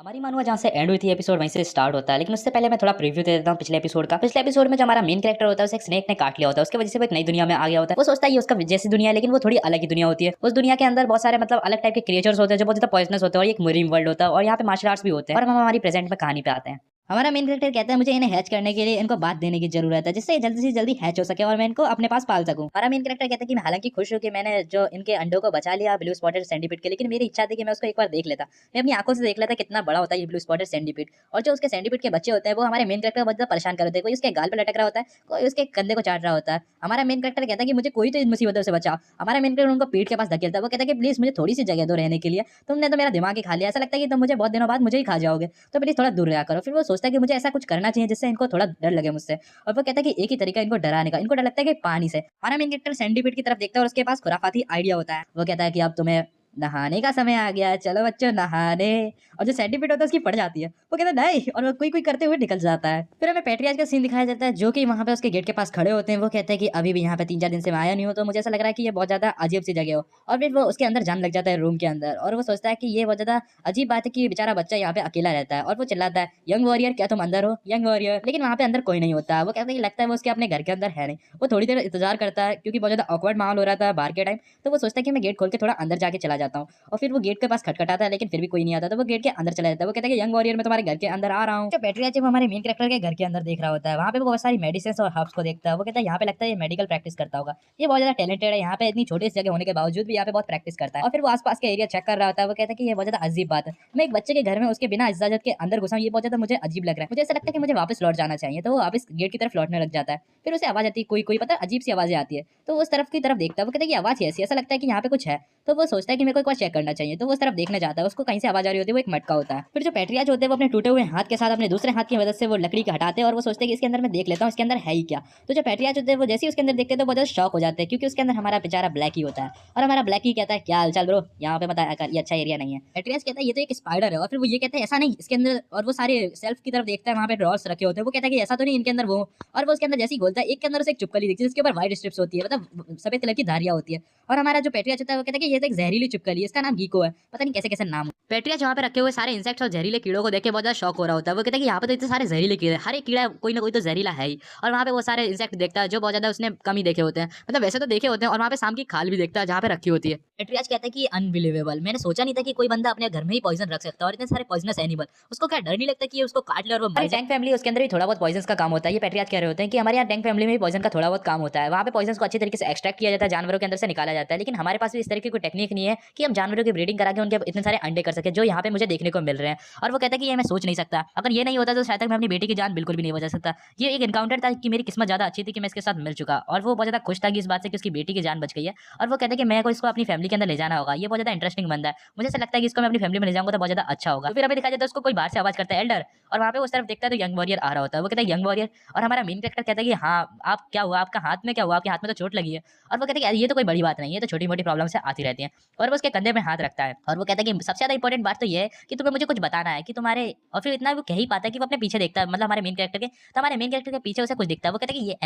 हमारी मानवा जहाँ से एंड हुई थी एपिसोड वहीं से स्टार्ट होता है। लेकिन उससे पहले मैं थोड़ा प्रीव्यू दे देता हूँ पिछले एपिसोड का। पिछले एपिसोड में जो हमारा मेन कैरेक्टर होता है उसे एक स्नेक ने काट लिया होता है। उसकी वजह से वो एक नई दुनिया में आ गया होता है। वो सोचता है ये उसका जैसी दुनिया है, लेकिन वो थोड़ी अलग ही दुनिया होती है। उस दुनिया के अंदर बहुत सारे अलग टाइप के क्रिएचर्स होते हैं जो बहुत ज्यादा पॉइजनस होते हैं, और एक मरीन वर्ल्ड होता है, और यहाँ पे मार्शल आर्ट्स भी होते हैं। और हम हमारी प्रेजेंट में कहानी पे आते हैं। हमारा मेन कैरेक्टर कहता है मुझे इन्हें हैच करने के लिए इनको बात देने की जरूरत है, जिससे जल्दी से जल्दी हैच हो सके और मैं इनको अपने पास पाल सकूं। हमारा मेन कैरेक्टर कहता है कि मैं हालांकि खुश हूं कि मैंने जो इनके अंडों को बचा लिया ब्लू स्पॉटेड सैंडीपिड के, लेकिन मेरी इच्छा थी कि मैं उसको एक बार देख लेता। मैं अपनी आंखों से देख लेता कितना बड़ा होता है ये ब्लू स्पॉटेड सैंडीपिड। और जो उसके सैंडीपिड के बच्चे होते हैं वो हमारे मेन कैरेक्टर को बहुत ज्यादा परेशान कर देते हैं। कोई उसके गाल पे लटक रहा होता है, कोई उसके कंधे को चाट रहा होता है। हमारा मेन कैरेक्टर कहता है कि मुझे कोई तो इन मुसीबतों से बचाओ। हमारा मेन कैरेक्टर उनको पीठ के पास धकेलता है। वो कहता है कि प्लीज मुझे थोड़ी सी जगह दो रहने के लिए, तुमने तो मेरा दिमाग ही खा लिया। ऐसा लगता है कि तुम मुझे बहुत दिनों बाद मुझे ही खा जाओगे, तो प्लीज थोड़ा दूर रहा करो। फिर वो सोचता है कि मुझे ऐसा कुछ करना चाहिए जिससे इनको थोड़ा डर लगे मुझसे। और वो कहता है कि एक ही तरीका इनको डराने का, इनको डर लगता है कि पानी से। हमारा मेन कैरेक्टर सैंडीपिड की तरफ देखता है और उसके पास खुराफाती आइडिया होता है। वो कहता है कि अब तुम्हें नहाने का समय आ गया है, चलो बच्चों नहाने। और जो सैंडीपिड होता है उसकी पड़ जाती है। वो कहता है नहीं, और वो कोई कोई करते हुए निकल जाता है। फिर हमें पेट्रियाज का सीन दिखाया जाता है जो कि वहां पे उसके गेट के पास खड़े होते हैं। वो कहते हैं कि अभी भी यहाँ पे 3-4 दिन से मैं आया नहीं हो, तो मुझे ऐसा लग रहा है कि ये बहुत ज्यादा अजीब सी जगह हो। और फिर वो उसके अंदर जाने लग जाता है रूम के अंदर, और वो सोचता है कि ये बहुत ज्यादा अजीब बात है कि बेचारा बच्चा यहाँ पे अकेला रहता है। और वो चिल्लाता है यंग वॉरियर क्या तुम अंदर हो, यंग वॉरियर। लेकिन वहाँ पे अंदर कोई नहीं होता है। वो कहता है कि लगता है वो उसके अपने घर के अंदर है नहीं। वो थोड़ी देर इंतजार करता है क्योंकि बहुत ज्यादा ऑकवर्ड माहौल हो रहा था बाहर के टाइम। तो वो सोचता है कि मैं गेट खोल के थोड़ा अंदर जाके चला जाता हूँ। और फिर वो गेट के पास खटखटाता है, लेकिन फिर भी कोई नहीं आता, तो वो गेट के अंदर चला जाता है। वो कहता है कि यंग वॉरियर मैं तुम्हारे घर के अंदर आ रहा हूँ। जो पेट्रियाज वो हमारे मेन कैरेक्टर के घर के अंदर देख रहा होता है। वहाँ पे वो बहुत सारी मेडिसिन और हर्ब्स को देखता है। वो कहता है यहाँ पे लगता है ये मेडिकल प्रैक्टिस करता होगा, ये बहुत ज्यादा टैलेंटेड है। यहाँ पे इतनी छोटी सी जगह होने के बावजूद भी यहाँ पे बहुत प्रैक्टिस करता है। और फिर वो आसपास के एरिया चेक कर रहा होता है। वो कहता है कि ये बहुत ज्यादा अजीब बात है, मैं एक बच्चे के घर में उसके बिना इजाजत के अंदर घुसा हूं, ये बहुत ज्यादा मुझे अजीब लग रहा है। मुझे ऐसा लगता है कि मुझे वापस लौट जाना चाहिए। तो वो वापस गेट की तरफ लौटने लग जाता है। फिर उसे आवाज आती है, कोई कोई पता अजीब सी आवाजें आती है। तो वो उस तरफ की तरफ देखता है। वो कहता है कि आवाज ऐसी, ऐसा लगता है कि यहाँ पे कुछ है। तो वो सोचता है कि मेरे को एक बार चेक करना चाहिए। तो वो उस तरफ देखने जाता है। उसको कहीं से आवाज आ रही होती है, वो एक मटका होता है। फिर जो पेट्रियाज होते हैं वो अपने टूटे हुए हाथ के साथ अपने दूसरे हाथ की मदद से वो लकड़ी को हटाते हैं, और वो सोचते हैं कि इसके अंदर मैं देख लेता हूँ इसके अंदर है ही क्या। तो जो पेट्रियाज होते हैं वो जैसे ही उसके अंदर देखते हैं तो बहुत ज्यादा शॉक हो जाते हैं, क्योंकि उसके अंदर हमारा बेचारा ब्लैक ही होता है। और हमारा ब्लैक ही कहता है क्या हालचाल ब्रो, यहाँ पे मत आया कर, ये अच्छा एरिया नहीं है। पेट्रियाज कहता है ये तो एक स्पाइडर है। और फिर वो ये कहता है ऐसा नहीं इसके अंदर, और वो सारे सेल्फ की तरफ देखता है, वहाँ पे ड्रॉर्स रखे होते हैं। वो कहता है कि ऐसा तो नहीं इनके अंदर वो। और वो उसके अंदर जैसे ही खोलता है, एक के अंदर उसे एक चुपकली दिखती है जिसके ऊपर व्हाइट स्ट्रिप्स होती है, मतलब सफेद कलर की धारियां होती है। और हमारा जो पेट्रियाज होता है वो कहता है कि ये तो एक जहरीली चुपकली है, इसका नाम गीको है, पता नहीं कैसे कैसे नाम। पेट्रियाज वहाँ पे रखे हुए सारे इंसेक्ट्स और जहरीले कीड़ों को देख के बहुत ज्यादा शौक हो रहा होता है। वो कहता है कि यहाँ पे तो इतने सारे जहरीले कीड़े, हर एक कीड़ा कोई ना कोई तो जहरीला है ही। और वहाँ पे वो सारे इंसेक्ट देखता है जो बहुत ज्यादा उसने कम ही देखे होते हैं, मतलब वैसे तो देखे होते हैं। और वहाँ पे शाम की खाल भी देखता है जहाँ पे रखी होती है। पेट्रियाज कहता है कि अनबिलीवेबल, मैंने सोचा नहीं था कि कोई बंदा अपने घर में ही पॉइजन रख सकता है, और इतने सारे पॉइजनस एनिमल। उसको क्या डर नहीं लगता कि ये उसको काट ले और वो मर जाए। डैंग फैमिली उसके अंदर भी थोड़ा बहुत पॉइजन का काम होता है। ये पेट्रियाज कह रहे होते हैं कि हमारे यहाँ डैंग फैमिली में भी पॉइजन का थोड़ा बहुत काम होता है। वहाँ पे पॉइजन को अच्छी तरीके से एक्सट्रैक्ट किया जाता है, जानवरों के अंदर से निकाला जाता है। लेकिन हमारे पास भी इस तरह की कोई टेक्निक नहीं है कि हम जानवरों की ब्रीडिंग करा के उनके इतने सारे अंडे कर सके जो यहाँ पे मुझे देखने को मिल रहे हैं। और वो कहता है कि ये मैं सोच नहीं सकता, अगर ये नहीं होता तो शायद तक मैं अपनी बेटी की जान बिल्कुल भी नहीं बचा सकता। ये एक एनकाउंटर था कि मेरी किस्मत ज्यादा अच्छी थी कि मैं इसके साथ मिल चुका। और वो बहुत ज्यादा खुश था कि इस बात से कि उसकी बेटी की जान बच गई है। और वो कहता है कि मैं को इसको अपनी फैमिली के अंदर ले जाना होगा, ये बहुत ज्यादा इंटरेस्टिंग बंदा है, मुझे ऐसा लगता है कि इसको मैं अपनी फैमिली में ले जाऊंगा तो बहुत ज्यादा अच्छा होगा। तो फिर अभी दिखा जाता है उसको कोई बाहर से आवाज करता है एल्डर, और वहाँ पे उस तरफ देखता है तो यंग वॉरियर आ रहा होता है। वो कहता है यंग वॉरियर, और हमारा मेन कैरेक्टर कहता है कि हाँ आप क्या हुआ, आपका हाथ में क्या हुआ, आपके हाथ में तो चोट लगी है। और वो कहता है कि ये तो कोई बड़ी बात नहीं है, तो छोटी मोटी प्रॉब्लम से आती रहती है। और वो उसके कंधे में हाथ रखता है, और वो कहता है कि सबसे ज्यादा इंपॉर्टेंट बात तो ये है कि तुम्हें मुझे कुछ बताना है कि तुम्हारे। और फिर इतना वो कह ही पाता है कि वो अपने पीछे देखता है, मतलब हमारे मेन कैरेक्टर के, तो हमारे मेन कैरेक्टर के पीछे उसे कुछ दिखता है। वो कहता है कि ये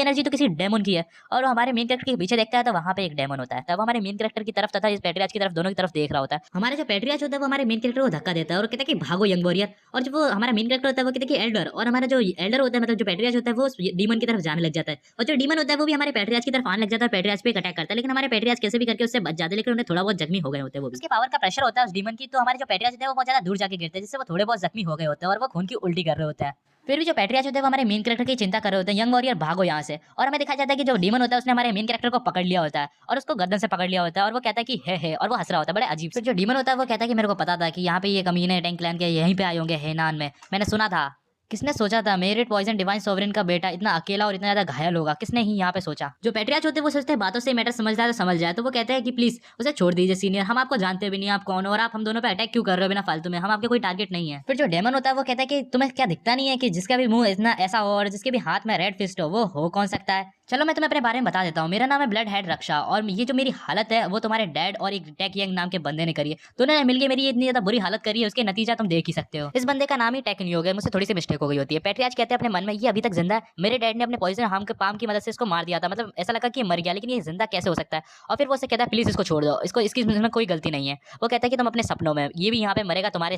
एनर्जी तो किसी डेमन की है। और वो हमारे मेन कैरेक्टर के पीछे देखता है तो वहाँ पे एक डेमन होता है। तब हमारे मेन कैरेक्टर की तरफ तथा इस पेट्रियाज की तरफ दोनों की तरफ देख रहा होता है। हमारे जो पेट्रियाज होता है वो हमारे मेन कैरेक्टर को धक्का देता है और कहता है कि भागो यंग वॉरियर। और जो वो हमारा मेन कैरेक्टर होता है वो कहता है कि एल्डर, और हमारा जो एल्डर होता है मतलब जो पेट्रियाज होता है वो डीमन की तरफ जाने लग जाता है। और जो डीमन होता है वो भी हमारे पेट्रियाज की तरफ आने लग जाता है, पेट्रियाज पे अटैक करता है। लेकिन हमारे पेट्रियाज कैसे भी करके उससे बच जाते हैं, लेकिन उन्हें थोड़ा बहुत जख्मी हो गए होते हैं। वो उसके पावर का प्रेशर होता है उस डीमन की, तो हमारे जो पेट्रियाज होते हैं वो बहुत ज्यादा दूर जाके गिरते हैं, जिससे वो थोड़े बहुत जख्मी हो गए होते हैं और वो खून की उल्टी कर रहे होते हैं। फिर भी जो पेट्रियाज होते हैं वो हमारे मेन कैरेक्टर की चिंता कर रहे होते हैं, यंग वॉरियर भागो यहाँ से। और हमें दिखाया जाता है कि जो डीमन होता है उसने हमारे मेन कैरेक्टर को पकड़ लिया होता है और उसको गर्दन से पकड़ लिया होता है, और वो कहता है कि है, और वो हंस रहा होता है बड़े अजीब से। जो डीमन होता है वो कहता है कि मेरे को पता था कि यहाँ पे ये कमीने टैंक क्लैन के यहीं पे आए होंगे हेनान में, मैंने सुना था। किसने सोचा था मेरिट पॉइजन डिवाइन सोवरेन का बेटा इतना अकेला और इतना ज्यादा घायल होगा, किसने ही यहाँ पे सोचा। जो पेट्रियाज होते हैं वो सोचते हैं बातों से मैटर समझता है तो समझ जाए, तो वो कहते हैं कि प्लीज उसे छोड़ दीजिए सीनियर, हम आपको जानते भी नहीं आप कौन हो, और आप हम दोनों पे अटैक क्यों कर रहे हो बिना फालतू में, हम आपके कोई टारगेट नहीं है। फिर जो डेमन होता है वो कहता है कि तुम्हें क्या दिखता नहीं है कि जिसका भी मुंह इतना ऐसा हो और जिसके भी हाथ में रेड फिस्ट हो वो हो कौन सकता है। चलो मैं तुम्हें अपने बारे में बता देता हूँ। मेरा नाम है ब्लड हेड रक्षा और ये जो मेरी हालत है वो तुम्हारे डैड और एक टेक यंग नाम के बंदे ने करी है। दोनों ने मिलकर मेरी इतनी ज्यादा बुरी हालत करी है, उसके नतीजा तुम देख ही सकते हो। इस बंदे का नाम ही टेक न्यू हो गया, मुझसे थोड़ी सी मिस्टेक हो गई होती है। पेट्रियाज कहते हैं अपने मन में ये अभी तक जिंदा है। मेरे डैड ने अपने पॉइजन हार्म के पाम की मदद से इसको मार दिया था, मतलब ऐसा लगा कि मर गया, लेकिन ये जिंदा कैसे हो सकता है। और फिर वो उससे कहता है प्लीज इसको छोड़ दो, इसको इसकी इसमें कोई गलती नहीं है। वो कहता है कि तुम अपने सपनों में, ये भी यहाँ पे मरेगा तुम्हारे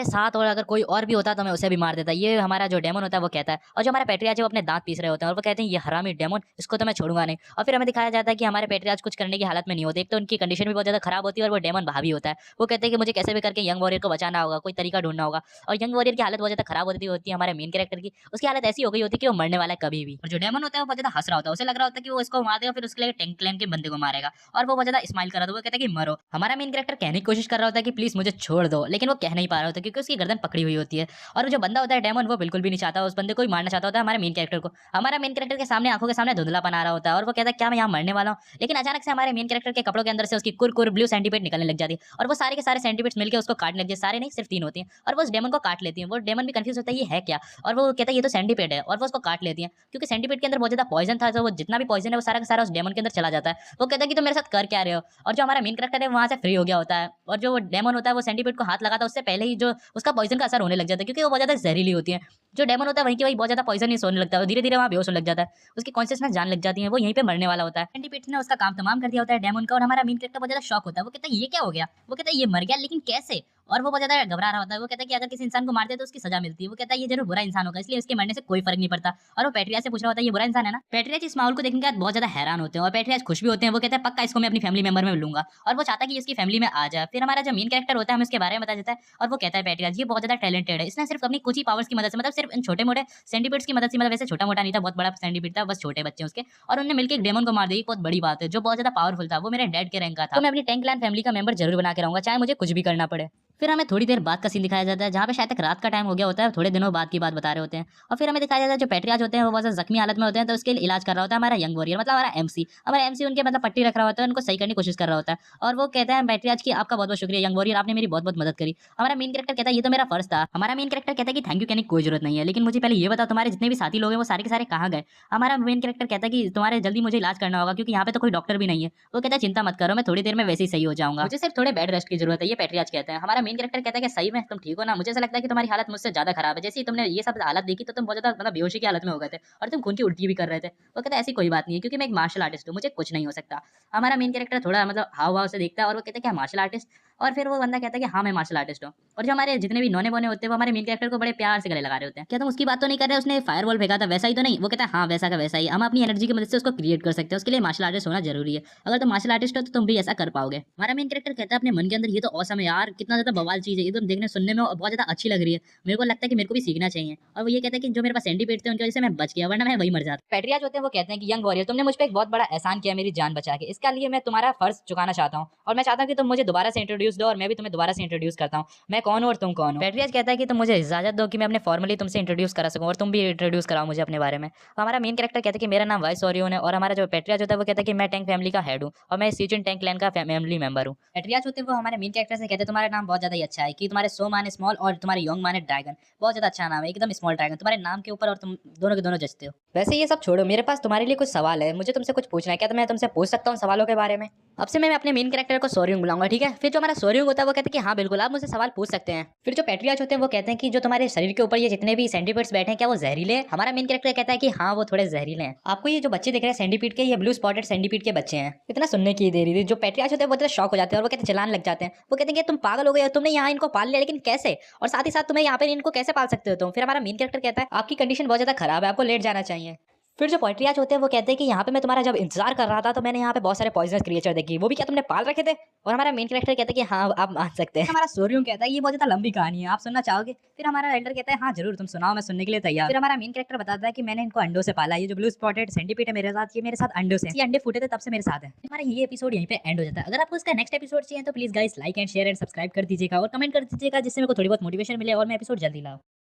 साथ और अगर कोई और भी होता तो मैं उसे भी मार देता। ये हमारा जो डेमन होता है वो कहता है। और जो हमारा पेट्रियाज है वो अपने दांत पीस रहे होते हैं और वो कहते हैं ये हरामी डेमन, इसको तो मैं छोड़ूंगा नहीं। और फिर हमें दिखाया जाता है कि हमारे पेट्रियाज कुछ करने की हालत में नहीं होते। एक तो उनकी कंडीशन भी बहुत ज्यादा खराब होती है और वो डेमन भाभी होता है। वो कहते हैं कि मुझे कैसे भी करके यंग वॉरियर को बचाना होगा, कोई तरीका ढूंढना होगा। और यंग वॉरियर की हालत बहुत ज्यादा खराब होती है हमारे मेन कैरेक्टर की। उसकी हालत ऐसी हो गई होती है कि वो मरने वाला है कभी भी। और जो डेमन होता है वो बहुत ज्यादा हंस रहा होता है, उसे लग रहा होता है कि वो इसको मार देगा, फिर उसके लिए टैंक क्लैन के बंदे को मारेगा। और वो बहुत ज्यादा स्माइल कर रहा था, वो कहता है कि मरो। हमारा मेन कैरेक्टर कहने की कोशिश कर रहा होता है कि प्लीज मुझे छोड़ दो, लेकिन वो कह नहीं पा रहा होता क्योंकि उसकी गर्दन पकड़ी हुई होती है। और जो बंदा होता है डेमन, वो बिल्कुल भी नहीं चाहता, उस बंदे को ही मारना चाहता होता है हमारे मेन कैरेक्टर को। हमारा मेन कैरेक्टर के सामने आंखों के सामने धुंधलापन आ रहा होता है और वो कहता है क्या मैं यहाँ मरने वाला हूँ। लेकिन अचानक से हमारे मेन कैरेक्टर के कपड़ों के अंदर से उसकी कुरकुर ब्लू सेंटीपीड निकलने लग जाती है और वो सारे के सारे सेंटीपीड्स मिलकर उसको काटने लग जाते हैं। सारे नहीं, सिर्फ 3 होती हैं और वो उस डेमन को काट लेती हैं। वो डेमन भी कंफ्यूज होता है ये है क्या, और वो कहता है ये तो सेंटीपीड है, और वो उसको काट लेती हैं क्योंकि सेंटीपीड के अंदर बहुत ज्यादा पॉइजन था। तो वो जितना भी पॉइजन है वो सारा का सारा उस डेमन के अंदर चला जाता है। वो कहता है कि तुम मेरे साथ कर क्या रहे हो। और जो हमारा मेन कैरेक्टर है वहां से फ्री हो गया होता है और जो डेमन होता है वो सेंटीपीड को हाथ लगाता है उससे पहले ही जो उसका पॉइजन का असर होने लग जाता है क्योंकि वो बहुत ज्यादा जहरीली होती है। जो डेमन होता है वहीं की वही बहुत ज्यादा पॉइजन ही सोने लगता है, धीरे धीरे वहां बेहोश होने लग जाता है, उसकी कॉन्शियसनेस जाने लग जाती है, वो यहीं पे मरने वाला होता है। सेंटीपीड ने उसका काम तमाम कर दिया होता है डेमन का और हमारा मेन कैरेक्टर बहुत ज्यादा शॉक होता है। वो कहता है ये क्या हो गया, वो कहता है ये मर गया लेकिन कैसे। और वो बहुत ज्यादा घबरा रहा होता है। वो कहता है कि अगर किसी इंसान को मारते हैं तो उसकी सजा मिलती है। वो कहता है ये जरूर बुरा इंसान होगा, इसलिए उसके मरने से कोई फर्क नहीं पड़ता। और वो पेट्रिया से पूछ रहा होता है ये बुरा इंसान है ना। पेट्रिया इस माहौल को देखने के बाद बहुत ज्यादा हैरान होते हैं और पेट्रिया खुश भी होते हैं। वो कहते हैं पक्का इसको मैं अपनी फैमिली मेंबर में लूंगा और वो चाहता है कि इसकी फैमिली में आ जाए। फिर हमारा जो मेन कैरेक्टर होता है हमें इसके बारे में बता देता है और वो कहता है पेट्रिया ये बहुत ज्यादा टैलेंटेड है, इसने सिर्फ अपनी कुछ ही पावर्स की मदद से, मतलब सिर्फ इन छोटे मोटे सेंटीपीड्स की मदद से, मतलब वैसे छोटा मोटा नहीं था, बहुत बड़ा सेंटीपीड था, बस छोटे बच्चे उसके, और उन्होंने मिलकर एक डेमन को मार दी। बहुत बड़ी बात है, जो बहुत ज्यादा पावरफुल था, वो मेरे डैड के रैंक का था। तो मैं अपनी टैंक क्लैन फैमिली का मेंबर जरूर बना के रहूंगा, चाहे मुझे कुछ भी करना पड़े। फिर हमें थोड़ी देर बाद का सीन दिखाया जाता है जहाँ पे शायद तक रात का टाइम हो गया होता है, थोड़े दिनों बाद की बात बता रहे होते हैं। और फिर हमें दिखाया जाता है जो पेट्रियाज होते हैं वो बहुत जख्मी हालत में होते हैं, तो उसके लिए इलाज कर रहा होता है हमारा यंग वॉरियर, मतलब हमारा एमसी। हमारा एमसी उनके मतलब पट्टी रख रहा होता है, उनको सही करने की कोशिश कर रहा होता है। और वो कहता है पेट्रियाज की आपका बहुत बहुत शुक्रिया यंग वॉरियर, आपने मेरी बहुत बहुत मदद करी। हमारा मेन कैरेक्टर कहता है ये तो मेरा फर्ज था। हमारा मेन कैरेक्टर कहता है कि थैंक यू कहने की कोई जरूरत नहीं है, लेकिन मुझे पहले ये बताओ तुम्हारे जितने भी साथी लोग हैं वो सारे के सारे कहाँ गए। हमारा मेन कैरेक्टर कहता है कि तुम्हारे जल्दी मुझे इलाज करना होगा क्योंकि यहाँ पे तो कोई डॉक्टर भी नहीं है। वो कहता है चिंता मत करो, मैं थोड़ी देर में वैसे ही सही हो जाऊंगा, मुझे सिर्फ थोड़े बेड रेस्ट की जरूरत है, ये पेट्रियाज कहते हैं। हमारा मेन कैरेक्टर कहता है कि सही में तुम ठीक हो ना, मुझे ऐसा लगता है कि तुम्हारी हालत मुझसे ज्यादा खराब है, जैसे ही तुमने ये सब हालत देखी तो तुम बहुत ज्यादा मतलब बेहोशी की हालत में हो गए थे और तुम खून की उल्टी भी कर रहे थे। वो कहता है ऐसी कोई बात नहीं है क्योंकि मैं एक मार्शल आर्टिस्ट हूँ, मुझे कुछ नहीं हो सकता। हमारा मेन कैरेक्टर थोड़ा मतलब हाव भाव से देखता है और वो कहता है क्या मार्शल आर्टिस्ट, और फिर वो बंदा कहता है कि हाँ मैं मार्शल आर्टिस्ट हूँ। और जो हमारे जितने भी नौने बोने होते हैं वो हमारे मेन कैरेक्टर को बड़े प्यार से गले लगा रहे होते हैं। क्या तुम उसकी बात तो नहीं कर रहे, उसने फायरवॉल फेंका था वैसा ही तो नहीं। वो कहता है हाँ वैसा का वैसा ही, हम अपनी एनर्जी की मदद से उसको क्रिएट कर सकते हैं, उसके लिए मार्शल आर्टिस्ट होना जरूरी है। अगर तुम मार्शल आर्टिस्ट हो तो तुम भी ऐसा कर पाओगे। हमारा मेन कैरेक्टर कहता है अपने मन के अंदर ये तो औसम है यार, कितना ज्यादा बवाल चीज है, एकदम देखने सुनने में बहुत ज्यादा अच्छी लग रही है, मेरे को लगता है कि मेरे को भी सीखना चाहिए। और वो ये कहता है कि जो मेरे पास सेंटीपीड थे उनकी वजह से मैं बच गया, वरना मैं वही मर जाता। पेट्रियाज होते हैं वो कहते हैं कि यंग वॉरियर तुमने मुझ पे एक बहुत बड़ा एहसान किया मेरी जान बचा के, इसका लिए मैं तुम्हारा फर्ज चुकाना चाहता हूँ और मैं चाहता हूँ कि तुम मुझे दोबारा से इंट्रोड्यूस दो और मैं भी तुम्हें दोबारा से इंट्रोड्यूस करता हूँ, मैं कौन हूँ और तुम कौन हो। पेट्रियाज कहता है कि तुम मुझे इजाजत दो कि मैं अपने फॉर्मली तुमसे इंट्रोड्यूस करा सकूँ और तुम भी इंट्रोड्यूस कराओ मुझे अपने बारे में। हमारा मेन कैरेक्टर कहता है कि मेरा नाम वाइस ओरियन है और हमारा जो पेट्रियाज होता है वो कहता है कि मैं टैंक फैमिली का हेड हूँ और मैं सीजन टैंक क्लैन का फैमिली मेंबर हूँ। पेट्रियाज होते हैं वो हमारे मेन कैरेक्टर से कहते हैं तुम्हारा नाम बहुत ज्यादा ही अच्छा है कि तुम्हारे सो माने स्मॉल और तुम्हारे योंग माने ड्रैगन, बहुत ज्यादा अच्छा नाम है, एकदम स्मॉल ड्रैगन तुम्हारे नाम के ऊपर और तुम दोनों के दोनों जचते हो। वैसे ये सब छोड़ो, मेरे पास तुम्हारे लिए कुछ सवाल है, मुझे तुमसे कुछ पूछना है, क्या मैं तुमसे पूछ सकता हूँ सवालों के बारे में। अब से मैं अपने मेन कैरेक्टर को सोरिंग बुलाऊंगा, ठीक है। फिर जो हमारा सोरिंग होता है वो कहते हैं कि हाँ बिल्कुल आप मुझसे सवाल पूछ सकते हैं। फिर जो पेट्रियाज होते हैं वो कहते हैं कि जो तुम्हारे शरीर के ऊपर ये जितने भी सेंटीपीड्स बैठे हैं क्या वो जहरीले हैं। हमारा मेन कैरेक्टर कहता है कि हाँ वो थोड़े जहरीले हैं। आपको ये जो बच्चे दिख रहे हैं सेंटीपीड के, ये ब्लू स्पॉटेड सेंटीपीड के बच्चे हैं। इतना सुनने की देरी थी। जो पेट्रियाज होते हैं वो तो शॉक हो जाते हैं और वो कहते हैं चलान लग जाते हैं। वो कहते हैं कि तुम पागल हो गए, तुमने यहाँ इनको पाल लिया लेकिन कैसे, और साथ ही साथ तुम्हें यहाँ पे इनको कैसे पाल सकते हो तुम। फिर हमारा मेन कैरेक्टर कहता है आपकी कंडीशन बहुत ज्यादा खराब है, आपको लेट जाना चाहिए। फिर जो पोएट्रियाज होते हैं वो कहते हैं कि यहाँ पे मैं तुम्हारा जब इंतजार कर रहा था तो मैंने यहाँ पे बहुत सारे पॉइजनस क्रिएचर देखे, वो भी क्या तुमने पाल रखे थे। और हमारा मेन कैरेक्टर कहता है कि हाँ आप मान सकते हैं। हमारा सोरियम कहता है ये बहुत ज्यादा लंबी कहानी है, आप सुनना चाहोगे। फिर हमारा एल्डर कहता है हाँ जरूर तुम सुनाओ, मैं सुनने के लिए तैयार। फिर हमारा मेन कैरेक्टर बताता है कि मैंने इनको अंडों से पाला, ये जो ब्लू स्पॉटेड सेंटीपीड है मेरे साथ, ये मेरे साथ अंडों से, ये अंडे फूटे थे तब से मेरे साथ है। हमारा ये एपिसोड यहीं पे एंड हो जाता है। अगर आपको इसका नेक्स्ट एपिसोड चाहिए तो please guys like and share and subscribe कर दीजिएगा और कमेंट कर दीजिएगा, जिससे मेरे को थोड़ी बहुत मोटिवेशन मिले और मैं एपिसोड जल्दी लाऊं।